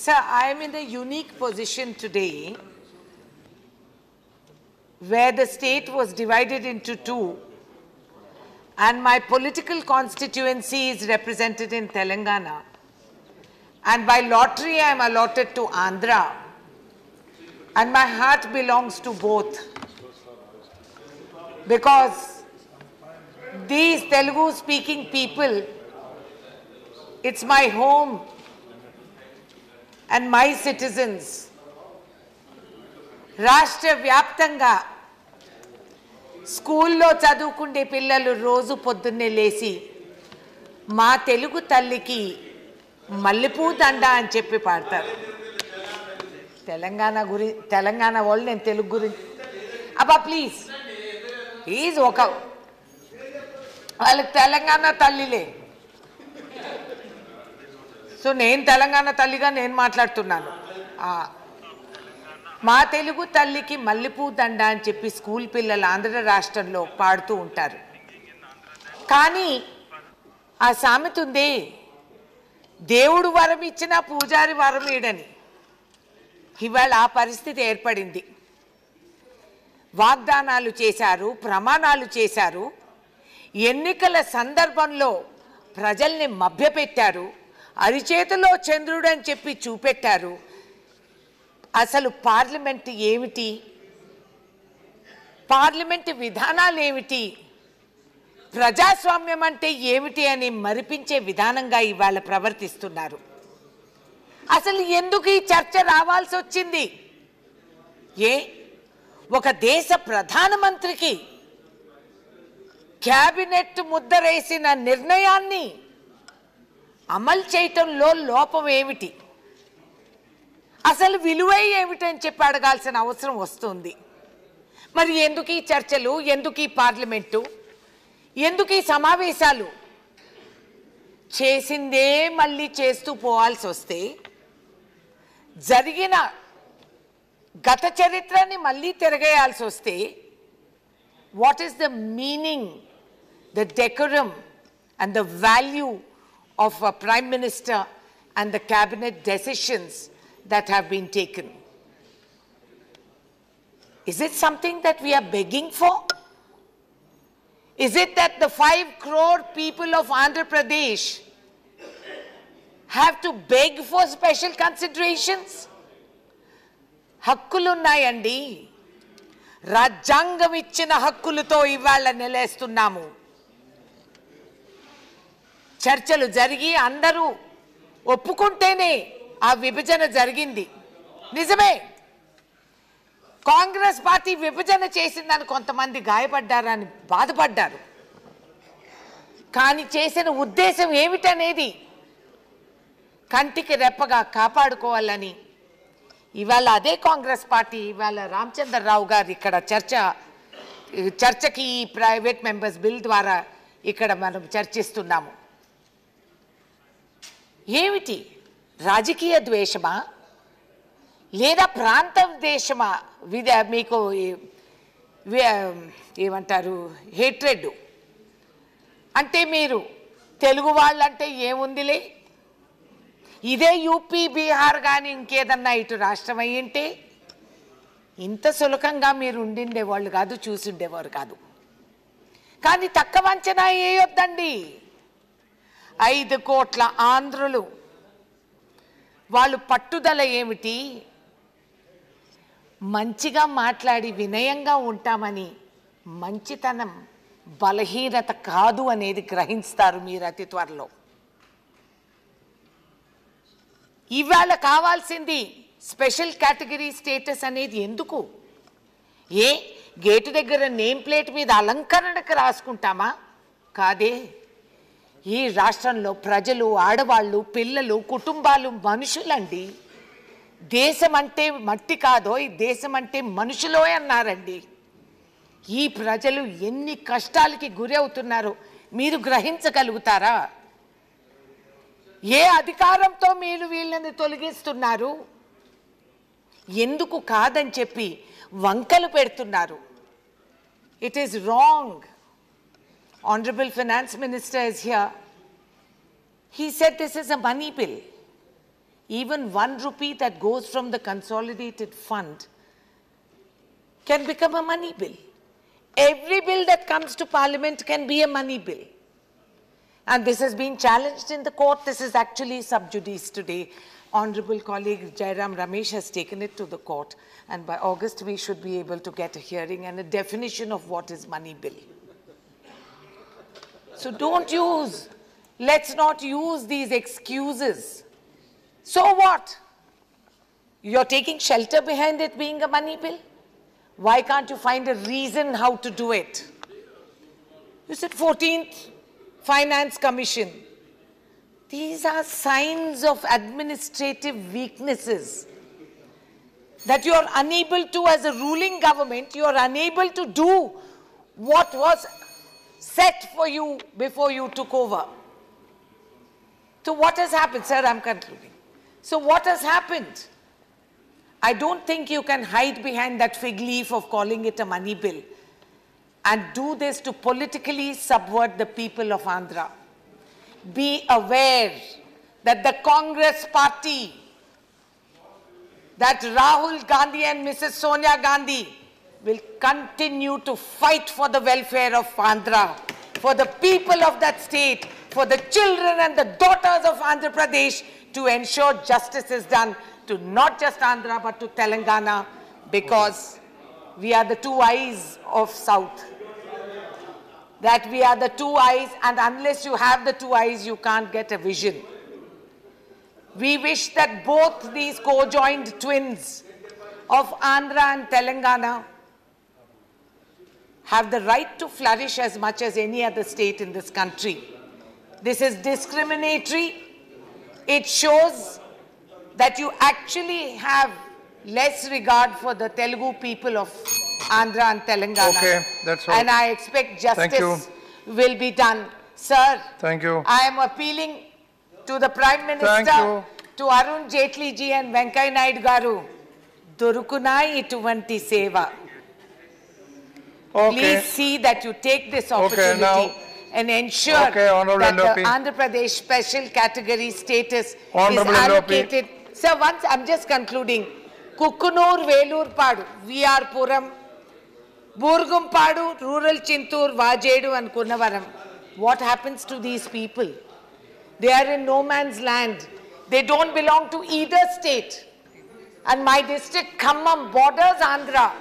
Sir, I am in a unique position today where the state was divided into two and my political constituency is represented in Telangana, and by lottery I am allotted to Andhra, and my heart belongs to both, because these Telugu speaking people, it's my home and my citizens. రాష్ట్ర వ్యాప్తంగా స్కూల్లో చదువుకునే పిల్లలు రోజు పొద్దున్నే లేచి మా తెలుగు తల్లికి మల్లెపూ దండ అని చెప్పి పాడతారు. తెలంగాణ వాళ్ళు నేను తెలుగు గురించి అబ్బా ప్లీజ్ ఒక వాళ్ళకి తెలంగాణ తల్లిలే. సో నేను తెలంగాణ తల్లిగా నేను మాట్లాడుతున్నాను. మా తెలుగు తల్లికి మల్లెపూ దండ అని చెప్పి స్కూల్ పిల్లలు ఆంధ్ర రాష్ట్రంలో పాడుతూ ఉంటారు. కానీ ఆ సామెత ఉంది, దేవుడు వరం ఇచ్చినా పూజారి వరం ఇడని. ఇవాళ ఆ పరిస్థితి ఏర్పడింది. వాగ్దానాలు చేశారు, ప్రమాణాలు చేశారు, ఎన్నికల సందర్భంలో ప్రజల్ని మభ్యపెట్టారు, అరిచేతిలో చంద్రుడు అని చెప్పి చూపెట్టారు. అసలు పార్లమెంట్ ఏమిటి, పార్లమెంట్ విధానాలు ఏమిటి, ప్రజాస్వామ్యం అంటే ఏమిటి అని మరిపించే విధానంగా ఇవాళ ప్రవర్తిస్తున్నారు. అసలు ఎందుకు ఈ చర్చ రావాల్సి వచ్చింది? ఒక దేశ ప్రధానమంత్రికి క్యాబినెట్ ముద్రేసిన నిర్ణయాన్ని అమలు చేయటంలో లోపం ఏమిటి, అసలు విలువ ఏమిటని చెప్పి అడగాల్సిన అవసరం వస్తుంది. మరి ఎందుకు ఈ చర్చలు, ఎందుకు ఈ పార్లమెంటు, ఎందుకు ఈ సమావేశాలు? చేసిందే మళ్ళీ చేస్తూ పోవాల్సి వస్తే, జరిగిన గత చరిత్రని మళ్ళీ తిరగేయాల్సి వస్తే, what is the meaning, the decorum and the value of a prime minister and the cabinet decisions that have been taken? Is it something that we are begging for? Is it that the 5 crore people of Andhra Pradesh have to beg for special considerations? హక్కులు ఉన్నాయండి. రాజ్యాంగం ఇచ్చిన హక్కులతో ఇవాళ నిలేస్తున్నాము. చర్చలు జరిగి అందరూ ఒప్పుకుంటేనే ఆ విభజన జరిగింది. నిజమే, కాంగ్రెస్ పార్టీ విభజన చేసిందని కొంతమంది గాయపడ్డారని బాధపడ్డారు. కానీ చేసిన ఉద్దేశం ఏమిటనేది కంటికి రెప్పగా కాపాడుకోవాలని ఇవాళ అదే కాంగ్రెస్ పార్టీ ఇవాళ రామచంద్రరావు గారు ఇక్కడ చర్చకి ఈ ప్రైవేట్ మెంబర్స్ బిల్ ద్వారా ఇక్కడ మనం చర్చిస్తున్నాము. ఏమిటి, రాజకీయ ద్వేషమా లేదా ప్రాంత ద్వేషమా? మీకు ఏమంటారు, హేట్రెడ్ అంటే మీరు తెలుగు వాళ్ళంటే ఏముందిలే, ఇదే యూపీ బీహార్ కానీ ఇంకేదన్నా ఇటు రాష్ట్రం అయ్యింటే ఇంత సులభంగా మీరు ఉండిండేవాళ్ళు కాదు, చూసి ఉండేవారు కాదు. కానీ తక్కువ అంచనా వేయొద్దండి. 5 కోట్ల ఆంధ్రులు, వాళ్ళు పట్టుదల ఏమిటి, మంచిగా మాట్లాడి వినయంగా ఉంటామని మంచితనం బలహీనత కాదు అనేది గ్రహిస్తారు మీరు అతి త్వరలో. ఇవాళ కావాల్సింది స్పెషల్ కేటగిరీ స్టేటస్ అనేది ఎందుకు? గేటు దగ్గర నేమ్ ప్లేట్ మీద అలంకరణకు రాసుకుంటామా? కాదే. ఈ రాష్ట్రంలో ప్రజలు, ఆడవాళ్ళు, పిల్లలు, కుటుంబాలు మనుషులండి. దేశం అంటే మట్టి కాదో, ఈ దేశం అంటే మనుషులో అన్నారండి. ఈ ప్రజలు ఎన్ని కష్టాలకి గురి అవుతున్నారో మీరు గ్రహించగలుగుతారా? ఏ అధికారంతో మీరు వీళ్ళని తొలగిస్తున్నారు? ఎందుకు కాదని చెప్పి వంకలు పెడుతున్నారు? It is wrong. Honorable Finance Minister is here. He said this is a money bill. even 1 rupee that goes from the consolidated fund can become a money bill. Every bill that comes to Parliament can be a money bill. And this has been challenged in the court. This is actually sub judice today. Honorable colleague Jairam Ramesh has taken it to the court. And by August, we should be able to get a hearing and a definition of what is money bill. So let's not use these excuses. So what? You're taking shelter behind it being a money bill? Why can't you find a reason how to do it? You said 14th Finance Commission. These are signs of administrative weaknesses that you are unable to, as a ruling government, you are unable to do what was set for you before you took over. So what has happened? Sir, I'm concluding. So what has happened? I don't think you can hide behind that fig leaf of calling it a money bill and do this to politically subvert the people of Andhra. Be aware that the Congress party, that Rahul Gandhi and Mrs. Sonia Gandhi will continue to fight for the welfare of Andhra, for the people of that state, for the children and the daughters of Andhra Pradesh, to ensure justice is done to not just Andhra but to Telangana, because we are the two eyes of South. That we are the two eyes, and unless you have the two eyes, you can't get a vision. We wish that both these co-joined twins of Andhra and Telangana have the right to flourish as much as any other state in this country. This is discriminatory. It shows that you actually have less regard for the Telugu people of Andhra and Telangana. Okay, that's all. And I expect justice will be done. Sir, thank you. I am appealing to the Prime Minister, to Arun Jaitley ji and Venkaiah Naidu garu, Dorukuna ituvanti seva. Please see that you take this opportunity and ensure that the Andhra Pradesh special category status is allocated. Sir, once I'm just concluding. Kukkunur, Velur Padu, VR Puram, Burgum Padu, Rural Chintur, Vajedu and Kunnavaram. What happens to these people? They are in no man's land. They don't belong to either state. And my district, Khammam, borders Andhra.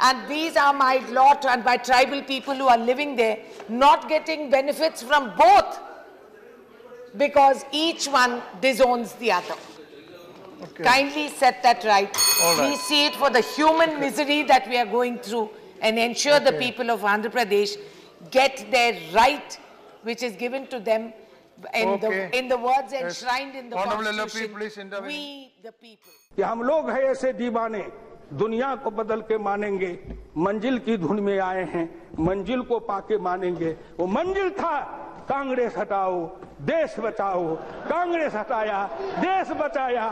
And these are my lot and my tribal people who are living there, not getting benefits from both, because each one disowns the other. Okay. Kindly set that right. Please see it for the human misery that we are going through, and ensure the people of Andhra Pradesh get their right, which is given to them in the words enshrined in the Constitution. We, the people. कि हम लोग हैं ऐसे दीवाने, दुनिया को बदल के मानेंगे, मंजिल की धुन में आए हैं, मंजिल को पाके मानेंगे। वो मंजिल था कांग्रेस हटाओ, देश बचाओ, कांग्रेस हटाया, देश बचाया।